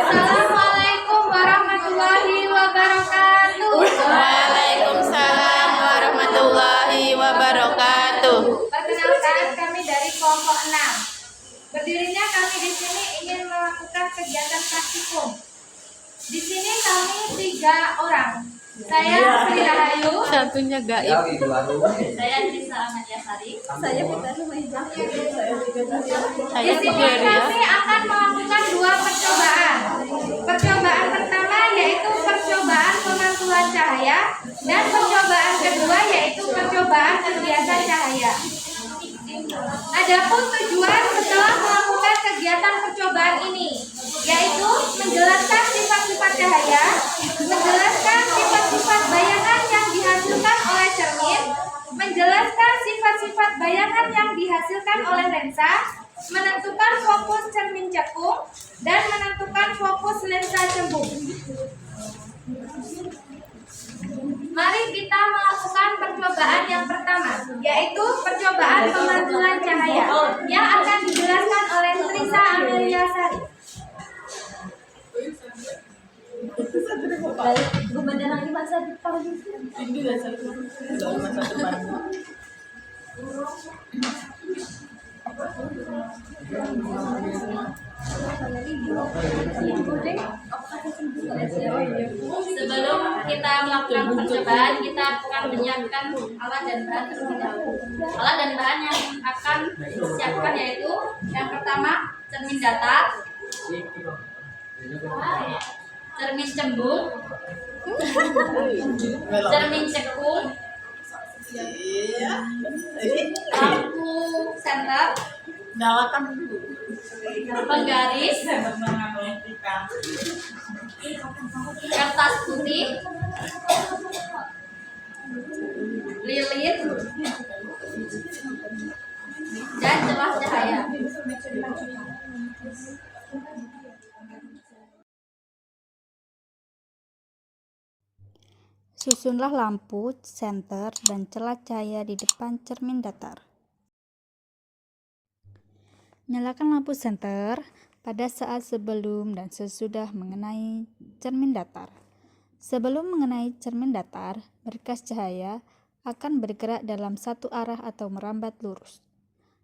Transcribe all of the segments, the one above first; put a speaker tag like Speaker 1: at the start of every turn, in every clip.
Speaker 1: Assalamualaikum warahmatullahi wabarakatuh.
Speaker 2: Waalaikumsalam warahmatullahi wabarakatuh.
Speaker 1: Perkenalkan, kami dari kelompok 6. Berdirinya kami di sini ingin melakukan kegiatan praktikum. Di sini kami 3 orang. Saya Sri Rahayu.
Speaker 2: Satunya gaib.
Speaker 1: Saya Nisa Amadiasari. Saya Fitri Rumahijah.
Speaker 2: Saya
Speaker 1: Di sini
Speaker 2: Geria.
Speaker 1: kami akan melakukan 2 percobaan. Percobaan pertama yaitu percobaan pemantulan cahaya dan percobaan kedua yaitu percobaan kegiatan cahaya. Adapun tujuan setelah melakukan kegiatan percobaan ini yaitu menjelaskan sifat-sifat cahaya, menjelaskan sifat-sifat bayangan yang dihasilkan oleh cermin, menjelaskan sifat-sifat bayangan yang dihasilkan oleh lensa, menentukan fokus cermin cekung, dan menentukan fokus lensa cembung. Mari kita melakukan percobaan yang pertama, yaitu percobaan pemantulan cahaya yang akan dijelaskan oleh Trisa Ameliasari. Sebelum kita melakukan percobaan, kita akan menyiapkan alat dan bahan terlebih dahulu. Alat dan bahan yang akan disiapkan yaitu yang pertama cermin datar, cermin cembung, cermin cekung, lampu senter, penggaris, kertas putih, lilin, dan celah cahaya.
Speaker 3: Susunlah lampu, senter, dan celah cahaya di depan cermin datar. Nyalakan lampu senter pada saat sebelum dan sesudah mengenai cermin datar. Sebelum mengenai cermin datar, berkas cahaya akan bergerak dalam satu arah atau merambat lurus.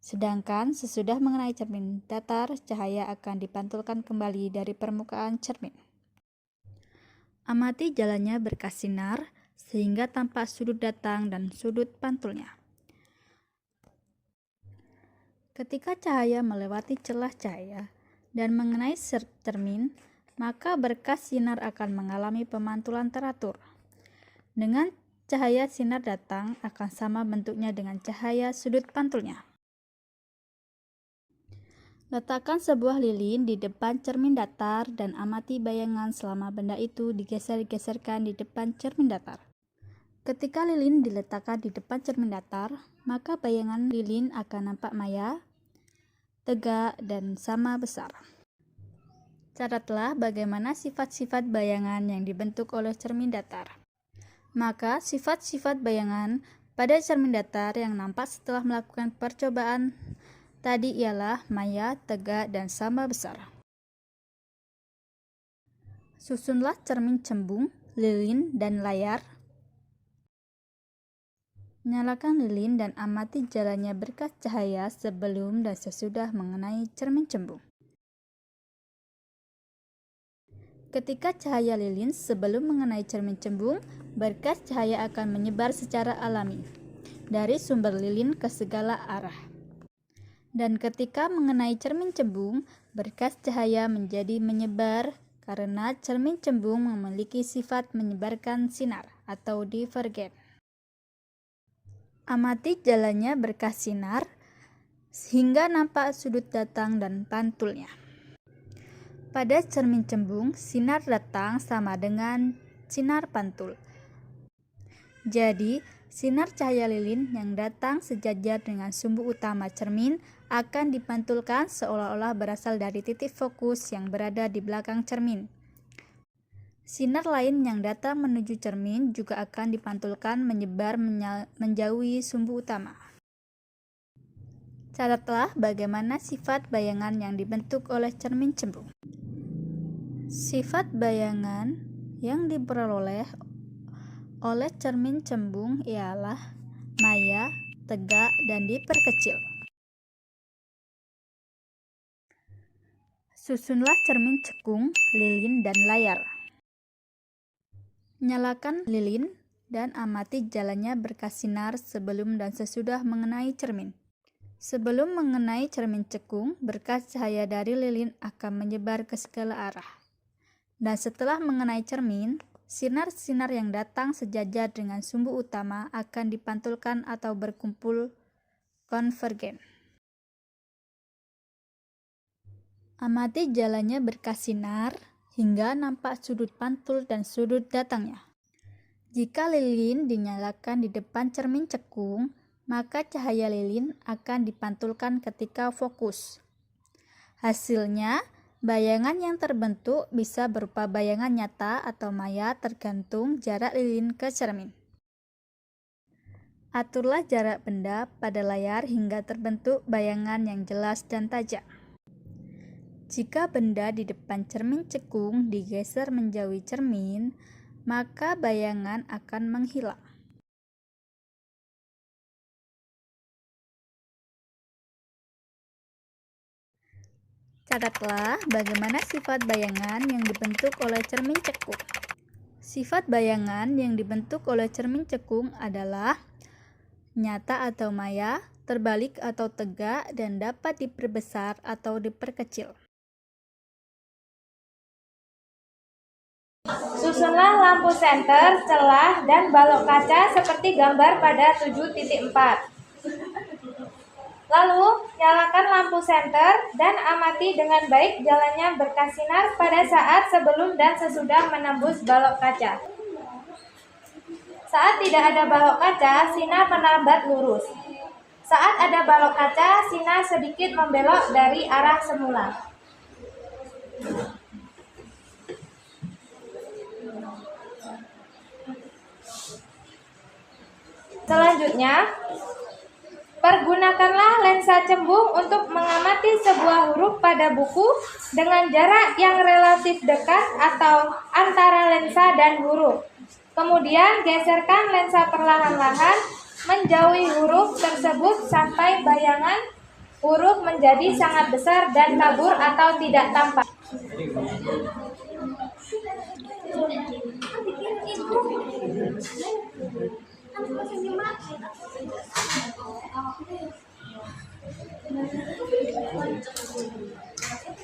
Speaker 3: Sedangkan sesudah mengenai cermin datar, cahaya akan dipantulkan kembali dari permukaan cermin. Amati jalannya berkas sinar sehingga tampak sudut datang dan sudut pantulnya. Ketika cahaya melewati celah cahaya dan mengenai cermin, maka berkas sinar akan mengalami pemantulan teratur. Dengan cahaya sinar datang akan sama bentuknya dengan cahaya sudut pantulnya. Letakkan sebuah lilin di depan cermin datar dan amati bayangan selama benda itu digeser-geserkan di depan cermin datar. Ketika lilin diletakkan di depan cermin datar, maka bayangan lilin akan nampak maya, tegak, dan sama besar. Catatlah bagaimana sifat-sifat bayangan yang dibentuk oleh cermin datar. Maka sifat-sifat bayangan pada cermin datar yang nampak setelah melakukan percobaan tadi ialah maya, tegak, dan sama besar. Susunlah cermin cembung, lilin, dan layar. Nyalakan lilin dan amati jalannya berkas cahaya sebelum dan sesudah mengenai cermin cembung. Ketika cahaya lilin sebelum mengenai cermin cembung, berkas cahaya akan menyebar secara alami dari sumber lilin ke segala arah. Dan ketika mengenai cermin cembung, berkas cahaya menjadi menyebar karena cermin cembung memiliki sifat menyebarkan sinar atau divergen. Amati jalannya berkas sinar hingga nampak sudut datang dan pantulnya. Pada cermin cembung, sinar datang sama dengan sinar pantul. Jadi, sinar cahaya lilin yang datang sejajar dengan sumbu utama cermin akan dipantulkan seolah-olah berasal dari titik fokus yang berada di belakang cermin. Sinar lain yang datang menuju cermin juga akan dipantulkan menyebar menjauhi sumbu utama. Catatlah bagaimana sifat bayangan yang dibentuk oleh cermin cembung. Sifat bayangan yang diperoleh oleh cermin cembung ialah maya, tegak, dan diperkecil. Susunlah cermin cekung, lilin, dan layar. Nyalakan lilin dan amati jalannya berkas sinar sebelum dan sesudah mengenai cermin. Sebelum mengenai cermin cekung, berkas cahaya dari lilin akan menyebar ke segala arah. Dan setelah mengenai cermin, sinar-sinar yang datang sejajar dengan sumbu utama akan dipantulkan atau berkumpul konvergen. Amati jalannya berkas sinar hingga nampak sudut pantul dan sudut datangnya. Jika lilin dinyalakan di depan cermin cekung, maka cahaya lilin akan dipantulkan ketika fokus. Hasilnya, bayangan yang terbentuk bisa berupa bayangan nyata atau maya tergantung jarak lilin ke cermin. Aturlah jarak benda pada layar hingga terbentuk bayangan yang jelas dan tajam. Jika benda di depan cermin cekung digeser menjauhi cermin, maka bayangan akan menghilang. Catatlah bagaimana sifat bayangan yang dibentuk oleh cermin cekung. Sifat bayangan yang dibentuk oleh cermin cekung adalah nyata atau maya, terbalik atau tegak, dan dapat diperbesar atau diperkecil.
Speaker 1: Susunlah lampu senter, celah, dan balok kaca seperti gambar pada 7.4. Lalu, nyalakan lampu senter dan amati dengan baik jalannya berkas sinar pada saat sebelum dan sesudah menembus balok kaca. Saat tidak ada balok kaca, sinar melambat lurus. Saat ada balok kaca, sinar sedikit membelok dari arah semula. Selanjutnya, pergunakanlah lensa cembung untuk mengamati sebuah huruf pada buku dengan jarak yang relatif dekat atau antara lensa dan huruf. Kemudian geserkan lensa perlahan-lahan menjauhi huruf tersebut sampai bayangan huruf menjadi sangat besar dan kabur atau tidak tampak.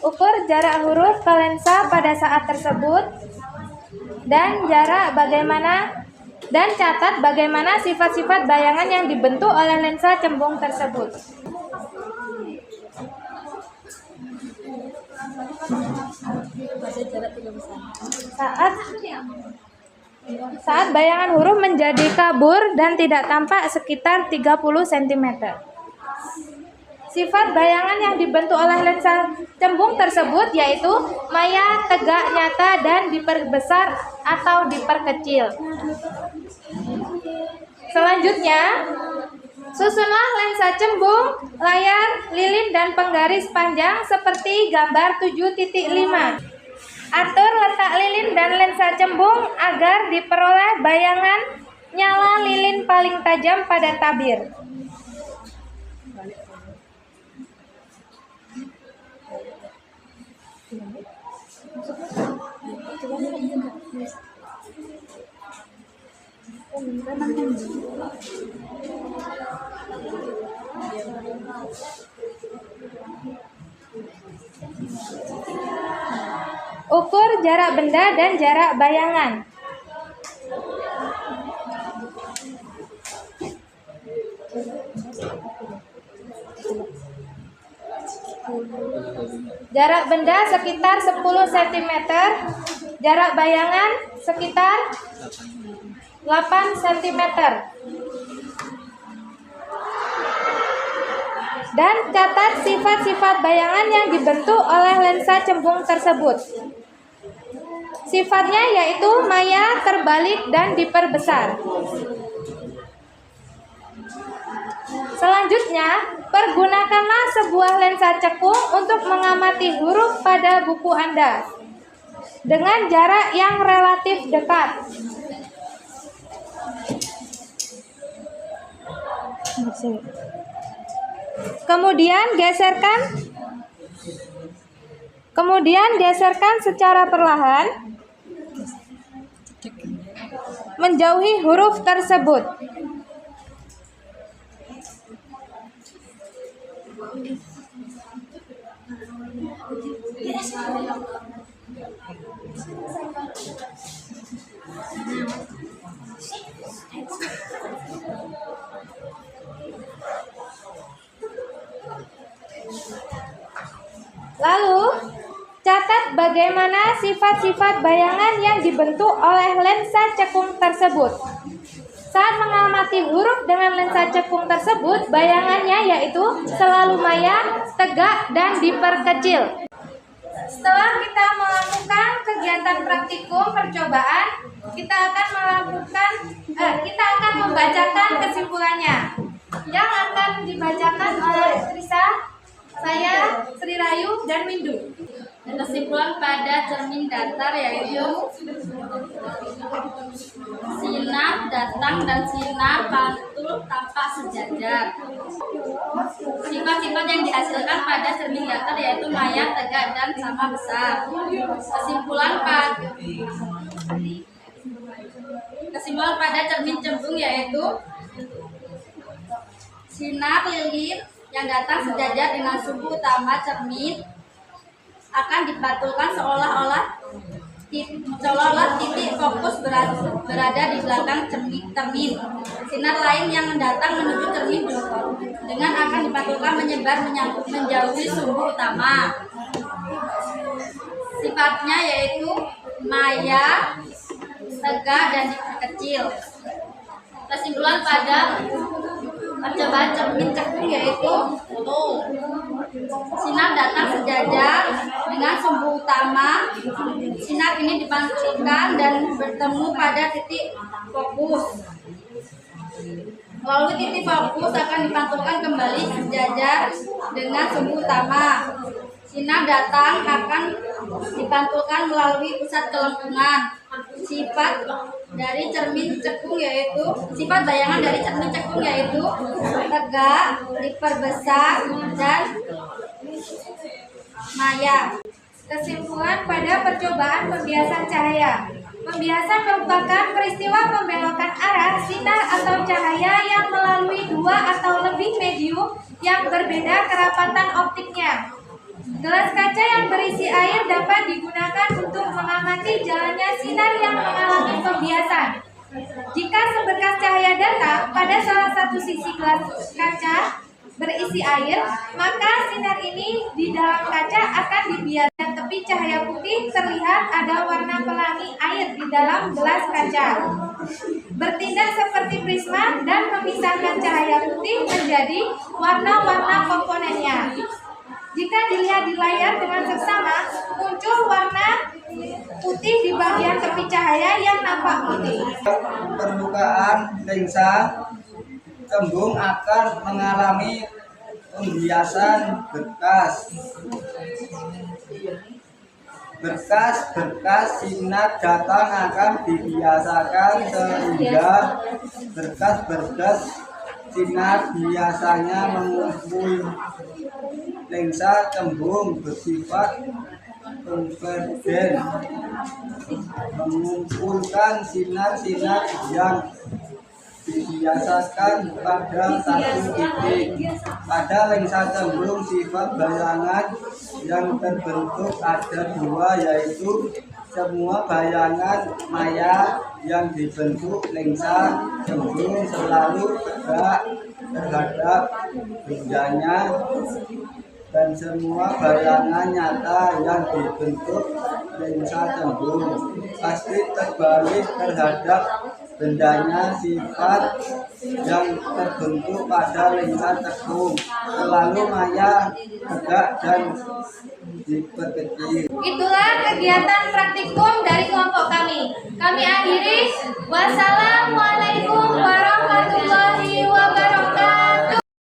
Speaker 1: Ukur jarak huruf ke lensa pada saat tersebut dan catat bagaimana sifat-sifat bayangan yang dibentuk oleh lensa cembung tersebut. Saat bayangan huruf menjadi kabur dan tidak tampak sekitar 30 cm. Sifat bayangan yang dibentuk oleh lensa cembung tersebut yaitu maya, tegak, nyata, dan diperbesar atau diperkecil. Selanjutnya, susunlah lensa cembung, layar, lilin, dan penggaris panjang seperti gambar 7.5. Atur letak lilin dan lensa cembung agar diperoleh bayangan nyala lilin paling tajam pada tabir. Ukur jarak benda dan jarak bayangan. Jarak benda sekitar 10 cm, jarak bayangan sekitar 8 cm. Dan catat sifat-sifat bayangan yang dibentuk oleh lensa cembung tersebut. Sifatnya yaitu maya, terbalik, dan diperbesar. Selanjutnya, pergunakanlah sebuah lensa cekung untuk mengamati huruf pada buku Anda. dengan jarak yang relatif dekat. Kemudian geserkan secara perlahan menjauhi huruf tersebut. Lalu, catat bagaimana sifat-sifat bayangan yang dibentuk oleh lensa cekung tersebut. Saat mengamati huruf dengan lensa cekung tersebut, bayangannya yaitu selalu maya, tegak, dan diperkecil. Setelah kita melakukan kegiatan praktikum percobaan, kita akan membacakan kesimpulannya yang akan dibacakan oleh Trisa, saya, Sri Rayu, dan Windu.
Speaker 2: Kesimpulan pada cermin datar yaitu sinar datang dan sinar pantul tanpa sejajar. Sifat-sifat yang dihasilkan pada cermin datar yaitu maya, tegak, dan sama besar. Kesimpulan pada cermin cembung yaitu sinar lilin yang datang sejajar dengan sumbu utama cermin akan dipantulkan seolah-olah titik fokus berada di belakang cermin. Sinar lain yang datang menuju cermin dengan akan dipantulkan menyebar menjauhi sumbu utama. Sifatnya yaitu maya, tegak, dan diperkecil. Kesimpulan pada percobaan cermin cekung yaitu sinar datang sejajar dengan sumbu utama. Sinar ini dipantulkan dan bertemu pada titik fokus. Melalui titik fokus akan dipantulkan kembali sejajar dengan sumbu utama. Sinar datang akan dipantulkan melalui pusat kelengkungan. Sifat bayangan dari cermin cekung yaitu tegak, diperbesar, dan maya. Kesimpulan pada percobaan pembiasan cahaya. Pembiasan merupakan peristiwa pembelokan arah sinar atau cahaya yang melalui dua atau lebih medium yang berbeda kerapatan optiknya. Gelas kaca yang berisi air dapat digunakan untuk mengamati jalannya sinar yang mengalami pembiasan. Jika seberkas cahaya datang pada salah satu sisi gelas kaca berisi air, maka sinar ini di dalam kaca akan dibias dan tepi cahaya putih terlihat ada warna pelangi air di dalam gelas kaca. Bertindak seperti prisma dan memisahkan cahaya putih menjadi warna-warna komponennya. Jika dilihat di layar dengan seksama, muncul warna putih di bagian tepi cahaya yang nampak putih.
Speaker 4: Permukaan lensa cembung akan mengalami pembiasan berkas. Berkas sinar datang akan dibiasakan sehingga berkas sinar biasanya mengumpul. Lensa cembung bersifat konvergen, mengumpulkan sinar-sinar yang dibiasakan pada satu titik. Pada lensa cembung sifat bayangan yang terbentuk ada dua, yaitu semua bayangan maya yang dibentuk lensa cembung selalu tegak terhadap bendanya, dan semua bayangan nyata yang dibentuk lensa cembung pasti terbalik terhadap bendanya. Sifat yang terbentuk pada lensa cekung selalu maya, tegak, dan diperkecil.
Speaker 1: Itulah kegiatan praktikum dari kelompok kami. Kami akhiri. Wassalamualaikum warahmatullahi wabarakatuh.